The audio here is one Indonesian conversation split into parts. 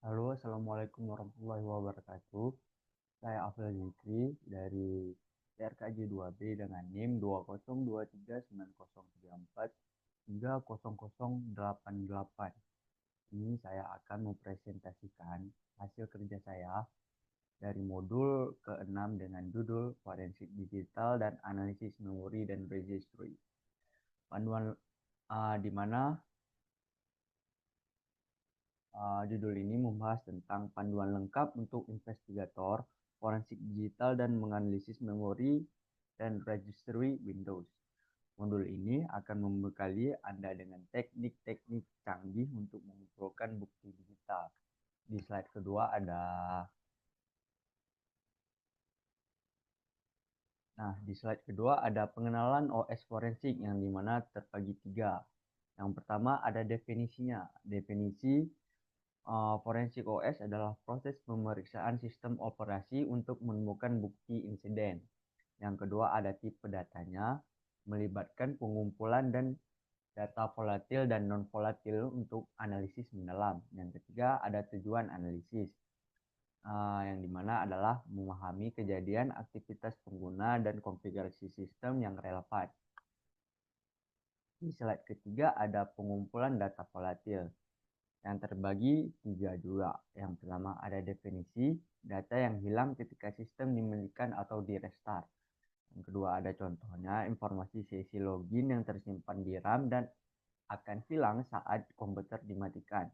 Halo, Assalamualaikum warahmatullahi wabarakatuh. Saya Afel Zikri dari TRKJ 2B dengan NIM 2023904300088. Ini saya akan mempresentasikan hasil kerja saya dari modul ke-6 dengan judul Forensik Digital dan Analisis Memori dan Registry. Panduan di mana judul ini membahas tentang panduan lengkap untuk investigator forensik digital dan menganalisis memori dan registry Windows. Modul ini akan membekali Anda dengan teknik-teknik canggih untuk mengumpulkan bukti digital. Di slide kedua ada di slide kedua ada pengenalan OS forensik yang dimana terbagi tiga. Yang pertama ada definisinya. Definisi forensik OS adalah proses pemeriksaan sistem operasi untuk menemukan bukti insiden. Yang kedua ada tipe datanya, melibatkan pengumpulan dan data volatil dan non-volatil untuk analisis mendalam. Yang ketiga ada tujuan analisis, yang dimana adalah memahami kejadian aktivitas pengguna dan konfigurasi sistem yang relevan. Di slide ketiga ada pengumpulan data volatil yang terbagi tiga juga. Yang pertama ada definisi, data yang hilang ketika sistem dimatikan atau di restart. Yang kedua ada contohnya, informasi sesi login yang tersimpan di RAM dan akan hilang saat komputer dimatikan.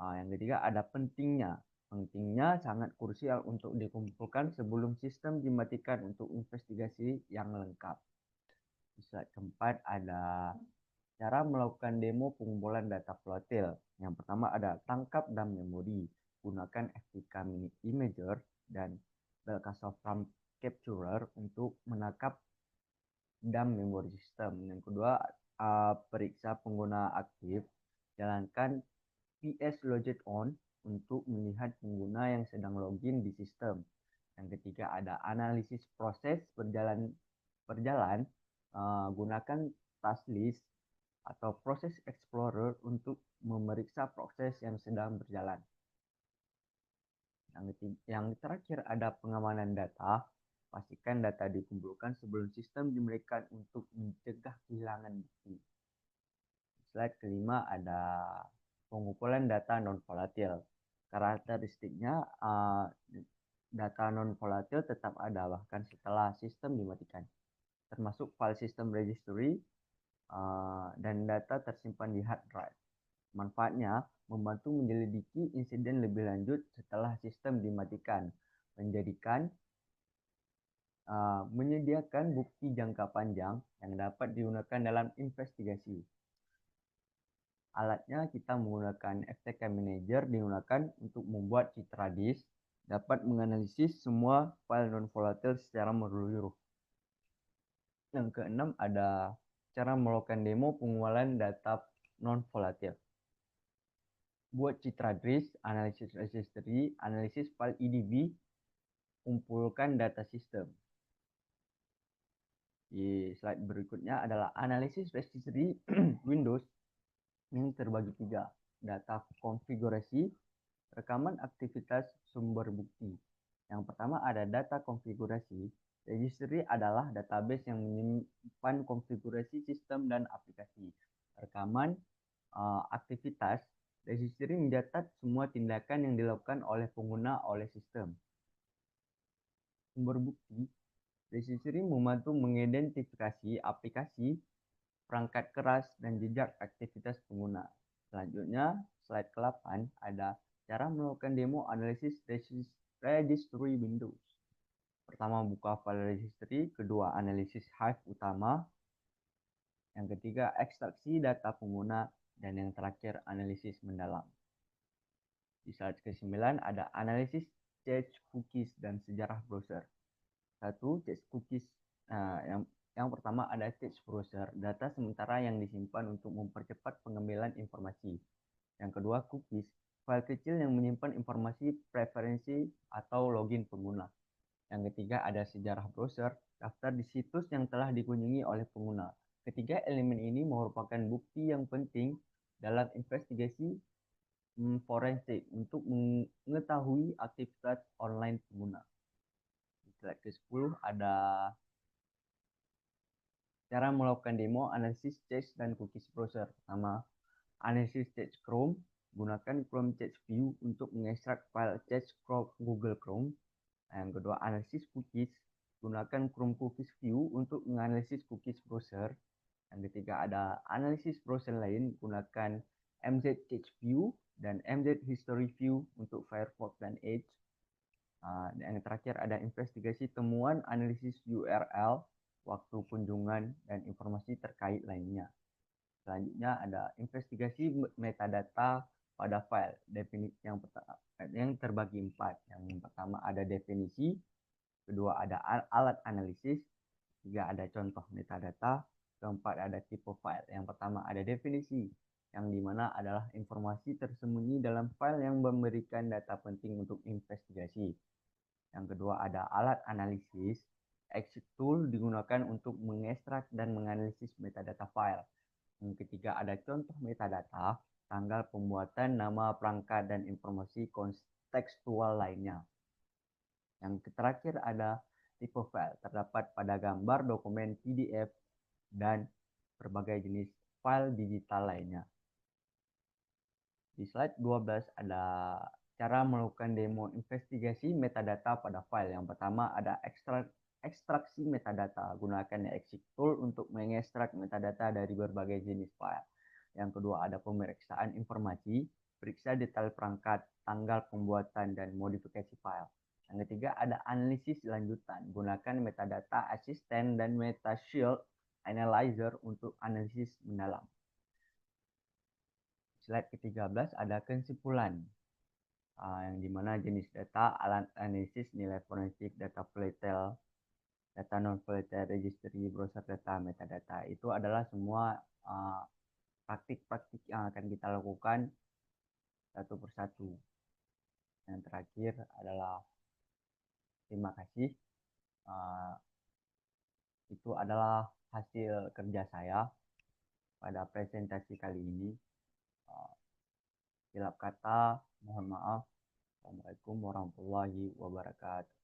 Yang ketiga ada pentingnya. Pentingnya sangat krusial untuk dikumpulkan sebelum sistem dimatikan untuk investigasi yang lengkap. Di slide keempat ada cara melakukan demo pengumpulan data volatil. Yang pertama ada tangkap DAM memori. Gunakan FTK Mini Imager dan Belkacov RAM Capturer untuk menangkap DAM memori system. Yang kedua, periksa pengguna aktif. Jalankan PS Logged On untuk melihat pengguna yang sedang login di sistem. Yang ketiga ada analisis proses berjalan. Gunakan task list atau proses explorer untuk memeriksa proses yang sedang berjalan. Yang terakhir ada pengamanan data. Pastikan data dikumpulkan sebelum sistem dimatikan untuk mencegah kehilangan bukti. Slide kelima ada pengumpulan data non-volatil. Karakteristiknya data non-volatil tetap ada bahkan setelah sistem dimatikan, termasuk file system registry dan data tersimpan di hard drive. Manfaatnya membantu menyelidiki insiden lebih lanjut setelah sistem dimatikan, menyediakan bukti jangka panjang yang dapat digunakan dalam investigasi. Alatnya kita menggunakan FTK Manager digunakan untuk membuat citra disk, dapat menganalisis semua file non-volatil secara menyeluruh. Yang keenam ada cara melakukan demo pengumpulan data non-volatil. Buat citra disk, analisis registry, analisis file EDB, kumpulkan data sistem. Di slide berikutnya adalah analisis registry Windows yang terbagi tiga. Data konfigurasi, rekaman aktivitas sumber bukti. Yang pertama ada data konfigurasi. Registry adalah database yang menyimpan konfigurasi sistem dan aplikasi. Rekaman aktivitas. Registry mencatat semua tindakan yang dilakukan oleh pengguna oleh sistem. Sumber bukti. Registry membantu mengidentifikasi aplikasi, perangkat keras, dan jejak aktivitas pengguna. Selanjutnya, slide ke-8 ada cara melakukan demo analisis registry Windows. Pertama, buka file registry. Kedua, analisis Hive utama. Yang ketiga, ekstraksi data pengguna. Dan yang terakhir, analisis mendalam. Di slide ke-9 ada analisis cache cookies dan sejarah browser. Satu, cache cookies. Yang pertama ada cache browser, data sementara yang disimpan untuk mempercepat pengambilan informasi. Yang kedua, cookies, file kecil yang menyimpan informasi preferensi atau login pengguna. Yang ketiga ada sejarah browser, daftar di situs yang telah dikunjungi oleh pengguna. Ketiga elemen ini merupakan bukti yang penting dalam investigasi forensik untuk mengetahui aktivitas online pengguna. Di slide ke-10 ada cara melakukan demo analisis cache dan cookies browser. Pertama, analisis cache Chrome. Gunakan Chrome Cache View untuk mengekstrak file cache Google Chrome. Yang kedua, analisis cookies. Gunakan Chrome Cookies View untuk menganalisis cookies browser. Yang ketiga, ada analisis browser lain. Gunakan MZ Cache View dan MZ History View untuk Firefox dan Edge. Yang terakhir ada investigasi temuan, analisis URL, waktu kunjungan, dan informasi terkait lainnya. Selanjutnya ada investigasi metadata pada file. Definisi yang terbagi 4. Yang pertama ada definisi, kedua ada alat analisis, ketiga ada contoh metadata, keempat ada tipe file. Yang pertama ada definisi, yang dimana adalah informasi tersembunyi dalam file yang memberikan data penting untuk investigasi. Yang kedua ada alat analisis. Exit tool digunakan untuk mengekstrak dan menganalisis metadata file. Yang ketiga ada contoh metadata, tanggal pembuatan, nama perangkat, dan informasi kontekstual lainnya. Yang terakhir ada tipe file, terdapat pada gambar, dokumen, PDF, dan berbagai jenis file digital lainnya. Di slide 12 ada cara melakukan demo investigasi metadata pada file. Yang pertama ada ekstraksi metadata. Gunakan exit tool untuk mengekstrak metadata dari berbagai jenis file. Yang kedua ada pemeriksaan informasi. Periksa detail perangkat, tanggal pembuatan, dan modifikasi file. Yang ketiga ada analisis lanjutan. Gunakan metadata assistant dan metashield analyzer untuk analisis mendalam. Slide ke-13 ada kesimpulan, yang dimana jenis data, alat analisis, nilai forensik, data volatile, data non-volatile, registry, browser data, metadata. Itu adalah semua praktik-praktik yang akan kita lakukan satu persatu. Yang terakhir adalah terima kasih. Itu adalah hasil kerja saya pada presentasi kali ini. Silap kata, mohon maaf. Assalamualaikum warahmatullahi wabarakatuh.